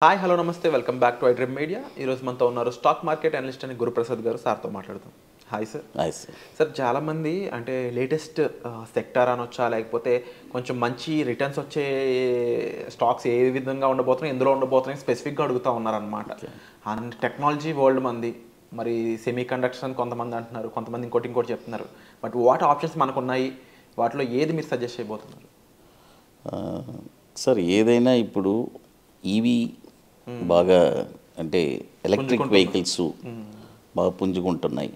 Hi hello నమస్తే welcome back to iDream media. ఈరోజు మనతో ఉన్నారు స్టాక్ మార్కెట్ అనలిస్ట్ అని గురుప్రసాద్ గారు. సార్తో మాట్లాడుతాం. Hi sir. Hi sir. Sir చాలామంది అంటే లేటెస్ట్ సెక్టార్ అనొచ్చా లేకపోతే కొంచెం మంచి రిటర్న్స్ వచ్చే స్టాక్స్ ఏ విధంగా ఉండబోతున్నాయి, ఎందులో ఉండబోతున్నాయి స్పెసిఫిక్గా అడుగుతూ ఉన్నారనమాట. అండ్ టెక్నాలజీ వరల్డ్ మంది, మరి సెమీ కండక్టర్స్ అని కొంతమంది అంటున్నారు, కొంతమంది ఇంకోటి చెప్తున్నారు. బట్ వాట్ ఆప్షన్స్ మనకు ఉన్నాయి, వాటిలో ఏది మీరు సజెస్ట్ చేయబోతున్నారు? సార్ ఏదైనా ఇప్పుడు ఈవీ బాగా అంటే ఎలక్ట్రిక్ వెహికల్స్ బాగా పుంజుకుంటున్నాయి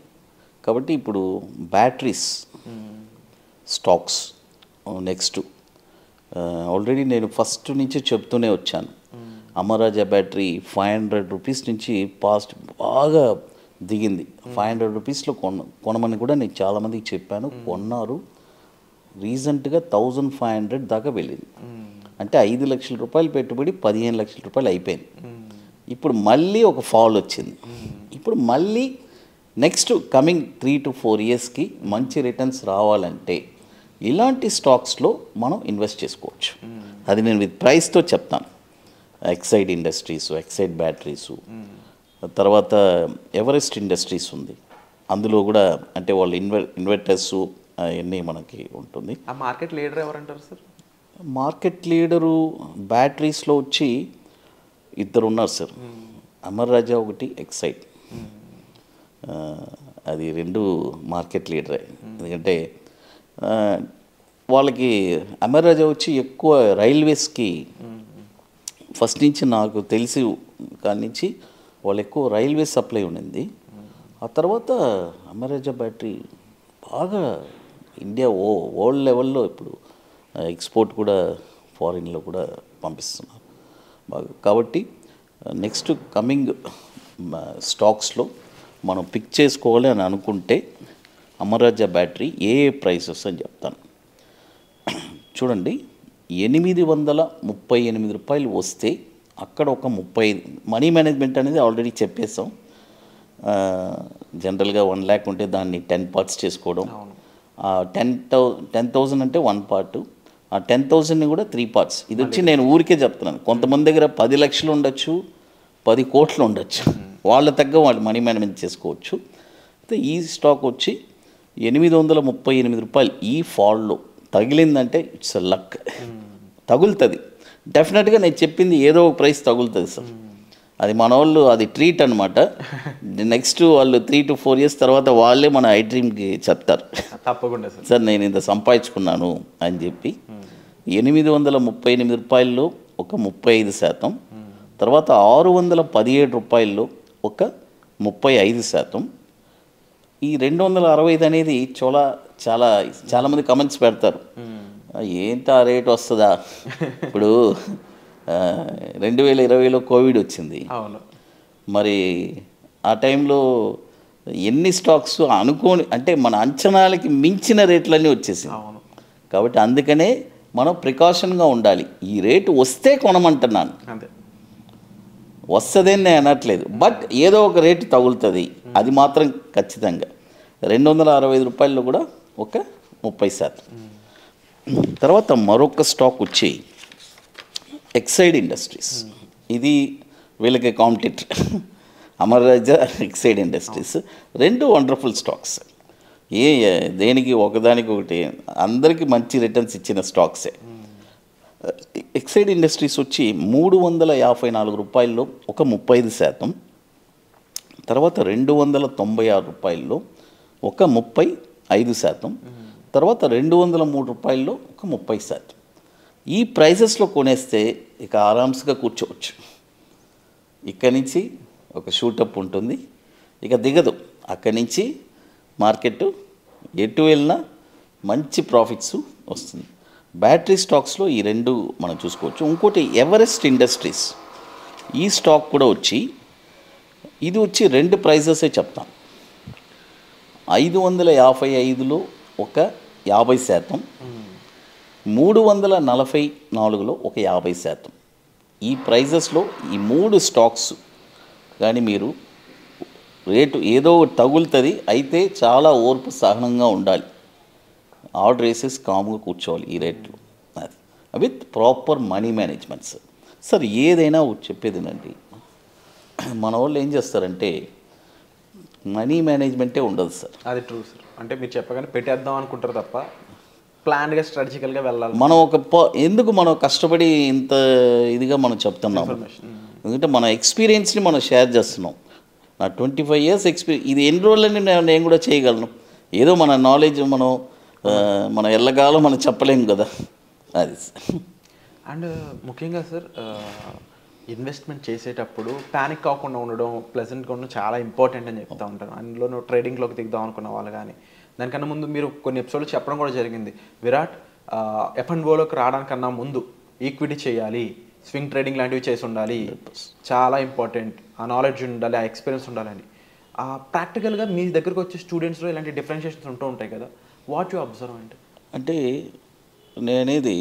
కాబట్టి ఇప్పుడు బ్యాటరీస్ స్టాక్స్ నెక్స్ట్ ఆల్రెడీ నేను ఫస్ట్ నుంచి చెప్తూనే వచ్చాను. అమరాజా బ్యాటరీ 500 రూపీస్ నుంచి పాస్ట్ బాగా దిగింది. 500 రూపీస్లో కొనమని కూడా నేను చాలామందికి చెప్పాను, కొన్నారు. రీసెంట్గా 1500 దాకా వెళ్ళింది. అంటే 5 లక్షల రూపాయలు పెట్టుబడి 15 లక్షల రూపాయలు అయిపోయింది. ఇప్పుడు మళ్ళీ ఒక ఫాల్ వచ్చింది. ఇప్పుడు మళ్ళీ నెక్స్ట్ కమింగ్ 3 to 4 ఇయర్స్కి మంచి రిటర్న్స్ రావాలంటే ఇలాంటి స్టాక్స్లో మనం ఇన్వెస్ట్ చేసుకోవచ్చు. అది నేను విత్ ప్రైస్తో చెప్తాను. ఎక్సైడ్ ఇండస్ట్రీస్, ఎక్సైడ్ బ్యాటరీసు, తర్వాత ఎవరెస్ట్ ఇండస్ట్రీస్ ఉంది. అందులో కూడా అంటే వాళ్ళు ఇన్వర్టర్స్ అవన్నీ మనకి ఉంటుంది. ఆ మార్కెట్ లీడర్ ఎవరంటారు సార్? మార్కెట్ లీడరు బ్యాటరీస్లో వచ్చి ఇద్దరు ఉన్నారు సార్. అమర్ రాజా ఒకటి, ఎక్సైడ్. అది రెండు మార్కెట్ లీడరే. ఎందుకంటే వాళ్ళకి అమర్ రాజా వచ్చి ఎక్కువ రైల్వేస్కి ఫస్ట్ నుంచి నాకు తెలిసి కాడి నుంచి వాళ్ళు ఎక్కువ రైల్వే సప్లై ఉండింది. ఆ తర్వాత అమర్ రాజా బ్యాటరీ బాగా ఇండియా వరల్డ్ లెవెల్లో ఇప్పుడు ఎక్స్పోర్ట్ కూడా ఫారిన్లో కూడా పంపిస్తున్నారు బాగా. కాబట్టి నెక్స్ట్ కమింగ్ స్టాక్స్లో మనం పిక్ చేసుకోవాలి అని అనుకుంటే అమరాజా బ్యాటరీ ఏ ప్రైసెస్ అని చెప్తాను. చూడండి, 838 రూపాయలు వస్తే అక్కడ ఒక 35 మనీ మేనేజ్మెంట్ అనేది ఆల్రెడీ చెప్పేసాం. జనరల్గా 1 lakh ఉంటే దాన్ని 10 parts చేసుకోవడం. 10,000 అంటే 1 part, ఆ 10,000ని కూడా 3 parts. ఇది వచ్చి నేను ఊరికే చెప్తున్నాను. కొంతమంది దగ్గర 10 లక్షలు ఉండొచ్చు, 10 కోట్లు ఉండొచ్చు. వాళ్ళ తగ్గ వాళ్ళు మనీ మేనేజ్మెంట్ చేసుకోవచ్చు. అయితే ఈ స్టాక్ వచ్చి 838 రూపాయలు ఈ ఫాల్లో తగిలిందంటే ఇట్స్ లక్. తగులుతుంది డెఫినెట్గా. నేను చెప్పింది ఏదో ఒక ప్రైస్ తగులుతుంది సార్. అది మన వాళ్ళు అది ట్రీట్ అనమాట. నెక్స్ట్ వాళ్ళు 3 to 4 years తర్వాత వాళ్ళే మన ఐడ్రీమ్కి చెప్తారు, తప్పకుండా సార్ నేను ఇంత సంపాదించుకున్నాను అని చెప్పి. 838 రూపాయల్లో ఒక 35%, తర్వాత 617 రూపాయల్లో ఒక 35%. ఈ 265 అనేది చాలామంది కమెంట్స్ పెడతారు, ఏంటి ఆ రేట్ వస్తుందా? ఇప్పుడు 2020లో కోవిడ్ వచ్చింది. మరి ఆ టైంలో ఎన్ని స్టాక్స్ అనుకోని అంటే మన అంచనాలకి మించిన రేట్లన్నీ వచ్చేసింది. కాబట్టి అందుకనే మనం ప్రికాషన్గా ఉండాలి. ఈ రేటు వస్తే కొనమంటున్నాను, వస్తుందని నేను అనట్లేదు. బట్ ఏదో ఒక రేటు తగులుతుంది, అది మాత్రం ఖచ్చితంగా. 265 రూపాయల్లో కూడా ఒక 30%. తర్వాత మరొక స్టాక్ వచ్చి ఎక్సైడ్ ఇండస్ట్రీస్. ఇది వీళ్ళకి కాంపిటేటర్. అమర్ రాజా, ఎక్సైడ్ ఇండస్ట్రీస్ రెండు వండర్ఫుల్ స్టాక్స్. దేనికి ఒకదానికి ఒకటి అందరికీ మంచి రిటర్న్స్ ఇచ్చిన స్టాక్సే. ఎక్సైడ్ ఇండస్ట్రీస్ వచ్చి 354 రూపాయల్లో ఒక 35%, తర్వాత 296 రూపాయల్లో ఒక 35%, తర్వాత 203 రూపాయల్లో ఒక 30%. ఈ ప్రైసెస్లో కొనేస్తే ఇక ఆరామ్స్గా కూర్చోవచ్చు. ఇక్కడి నుంచి ఒక షూటప్ ఉంటుంది, ఇక దిగదు. అక్కడి నుంచి మార్కెట్ ఎటు వెళ్ళినా మంచి ప్రాఫిట్స్ వస్తుంది. బ్యాటరీ స్టాక్స్లో ఈ రెండు మనం చూసుకోవచ్చు. ఇంకోటి ఎవరెస్ట్ ఇండస్ట్రీస్, ఈ స్టాక్ కూడా వచ్చి ఇది వచ్చి రెండు ప్రైజెసే చెప్తాం. 555లో ఒక 50%, 344లో ఒక 50%. ఈ ప్రైజెస్లో ఈ మూడు స్టాక్స్ కానీ మీరు రేటు ఏదో తగులుతుంది, అయితే చాలా ఓర్పు సహనంగా ఉండాలి. ఆర్డర్ వేసేసి కామ్గా కూర్చోవాలి ఈ రేట్లో, అది with proper money managements. Sir ఏదైనా చెప్పేదేనండి, మన వాళ్ళు ఏం చేస్తారంటే మనీ మేనేజ్మెంటే ఉండదు సార్. అది ట్రూ సార్. అంటే మీరు చెప్పగానే పెట్టేద్దాం అనుకుంటారు తప్ప ప్లాన్గా స్ట్రాటజికల్గా వెళ్ళాలి. మనం ఎందుకు మనం కష్టపడి ఇంత ఇదిగా మనం చెప్తున్నాం, ఎందుకంటే మన ఎక్స్పీరియన్స్ని మనం షేర్ చేస్తున్నాం. నా 25 years ఎక్స్పీరియన్స్, ఇది ఎన్ని రోజులని నేను కూడా చేయగలను. ఏదో మన నాలెడ్జ్ మనం ఎల్లగాలో మనం చెప్పలేము కదా, అది. అండ్ ముఖ్యంగా సార్ ఇన్వెస్ట్మెంట్ చేసేటప్పుడు ప్యానిక్ కాకుండా ఉండడం, ప్లెజెంట్గా ఉండడం చాలా ఇంపార్టెంట్ అని చెప్తూ ఉంటాను. అందులో ట్రేడింగ్లోకి దిగుదాం అనుకున్న వాళ్ళు కానీ, దానికన్నా ముందు మీరు కొన్ని ఎపిసోడ్లు చెప్పడం కూడా జరిగింది. విరాట్ F&Oలోకి రావడానికన్నా ముందు ఈక్విటీ చేయాలి, స్వింగ్ ట్రేడింగ్ లాంటివి చేసి ఉండాలి, చాలా ఇంపార్టెంట్, ఆ నాలెడ్జ్ ఉండాలి, ఆ ఎక్స్పీరియన్స్ ఉండాలని. ప్రాక్టికల్గా మీ దగ్గరకు వచ్చే స్టూడెంట్స్లో ఇలాంటి డిఫరెన్షియేషన్స్ ఉంటూ ఉంటాయి కదా, వాట్ యు అబ్జర్వ్ అంటే నేనేది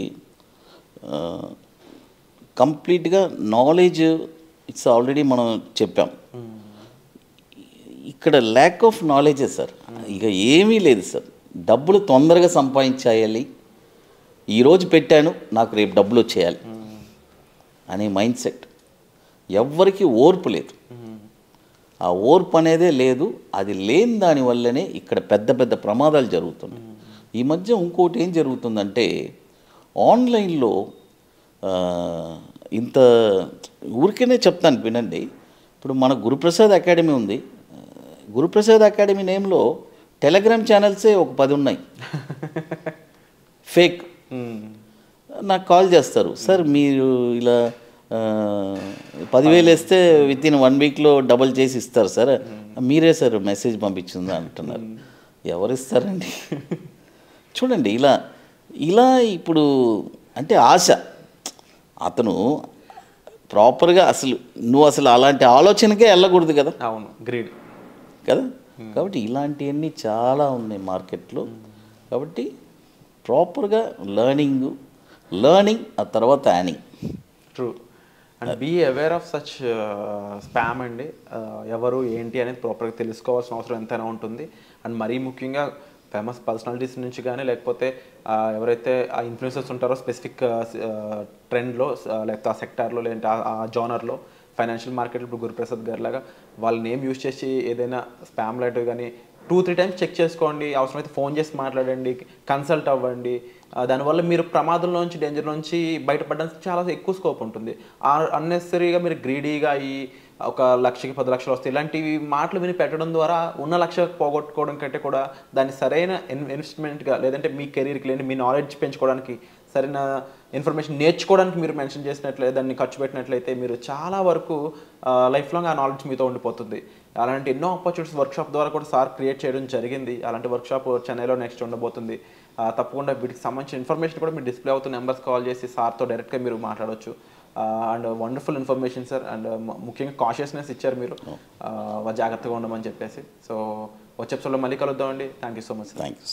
కంప్లీట్గా నాలెడ్జ్ ఇట్స్ ఆల్రెడీ మనం చెప్పాం. ఇక్కడ ల్యాక్ ఆఫ్ నాలెడ్జే సార్, ఇక ఏమీ లేదు సార్. డబ్బులు తొందరగా సంపాదించాలి, ఈరోజు పెట్టాను నాకు రేపు డబ్బులు వచ్చేయాలి అనే మైండ్ సెట్. ఎవ్వరికి ఓర్పు లేదు, ఆ ఓర్పు అనేదే లేదు. అది లేని దానివల్లనే ఇక్కడ పెద్ద పెద్ద ప్రమాదాలు జరుగుతున్నాయి. ఈ మధ్య ఇంకోటి ఏం జరుగుతుందంటే ఆన్లైన్లో ఇంత ఊరికేనే చెప్తాను వినండి. ఇప్పుడు మన గురుప్రసాద్ అకాడమీ ఉంది. గురుప్రసాద్ అకాడమీ నేమ్లో టెలిగ్రామ్ ఛానల్సే ఒక 10 ఉన్నాయి ఫేక్. నాకు కాల్ చేస్తారు, సార్ మీరు ఇలా 10,000 వేస్తే వితిన్ 1 weekలో డబల్ చేసి ఇస్తారు సార్, మీరే సార్ మెసేజ్ పంపించిందా అంటున్నారు. ఎవరు ఇస్తారండి? చూడండి, ఇలా ఇలా ఇప్పుడు అంటే ఆశ. అతను ప్రాపర్గా నువ్వు అసలు అలాంటి ఆలోచనకే వెళ్ళకూడదు కదా. అవును, గ్రీడ్ కదా. కాబట్టి ఇలాంటివన్నీ చాలా ఉన్నాయి మార్కెట్లో. కాబట్టి ప్రాపర్గా లర్నింగ్ ఆ తర్వాత యానింగ్. True. And be aware of such spam అండి. ఎవరు ఏంటి అనేది ప్రాపర్గా తెలుసుకోవాల్సిన అవసరం ఎంతైనా ఉంటుంది. అండ్ మరీ ముఖ్యంగా ఫేమస్ పర్సనాలిటీస్ నుంచి కానీ, లేకపోతే ఎవరైతే ఆ ఇన్ఫ్లుయెన్సర్స్ ఉంటారో స్పెసిఫిక్ ట్రెండ్లో, లేకపోతే ఆ సెక్టార్లో, లేదంటే ఆ జానర్లో, ఫైనాన్షియల్ మార్కెట్లో ఇప్పుడు గురుప్రసాద్ గారి లాగా వాళ్ళ నేమ్ యూజ్ చేసి ఏదైనా స్పామ్ లాంటివి కానీ 2-3 times చెక్ చేసుకోండి. అవసరమైతే ఫోన్ చేసి మాట్లాడండి, కన్సల్ట్ అవ్వండి. దానివల్ల మీరు ప్రమాదంలోంచి, డేంజర్లోంచి బయటపడడానికి చాలా ఎక్కువ స్కోప్ ఉంటుంది. అన్నెసరీగా మీరు గ్రీడీగా అయ్యి 1,00,000కి 10 లక్షలు వస్తాయి ఇలాంటివి మాటలు విని పెట్టడం ద్వారా ఉన్న 1,00,000 పోగొట్టుకోవడం కంటే కూడా దాన్ని సరైన ఇన్వెస్ట్మెంట్గా, లేదంటే మీ కెరీర్కి లేని మీ నాలెడ్జ్ పెంచుకోవడానికి, సరైన ఇన్ఫర్మేషన్ నేర్చుకోవడానికి మీరు మెన్షన్ చేసినట్లయితే, దాన్ని ఖర్చు పెట్టినట్లయితే మీరు చాలా వరకు లైఫ్ లాంగ్ ఆ నాలెడ్జ్ మీతో ఉండిపోతుంది. అలాంటి ఎన్నో ఆపర్చునిటీస్ వర్క్షాప్ ద్వారా కూడా సార్ క్రియేట్ చేయడం జరిగింది. అలాంటి వర్క్షాప్ చెన్నైలో నెక్స్ట్ ఉండబోతుంది. తప్పకుండా వీటికి సంబంధించిన ఇన్ఫర్మేషన్ కూడా మీరు డిస్ప్లే అవుతున్న నెంబర్స్ కాల్ చేసి సార్తో డైరెక్ట్గా మీరు మాట్లాడవచ్చు. And wonderful information sir. And ముఖ్యంగా కాషియస్నెస్ ఇచ్చారు మీరు, జాగ్రత్తగా ఉండమని చెప్పేసి. సో వచ్చే ఎపిసోడ్లో మళ్ళీ కలుద్దామండి. Thank you so much. Thank you.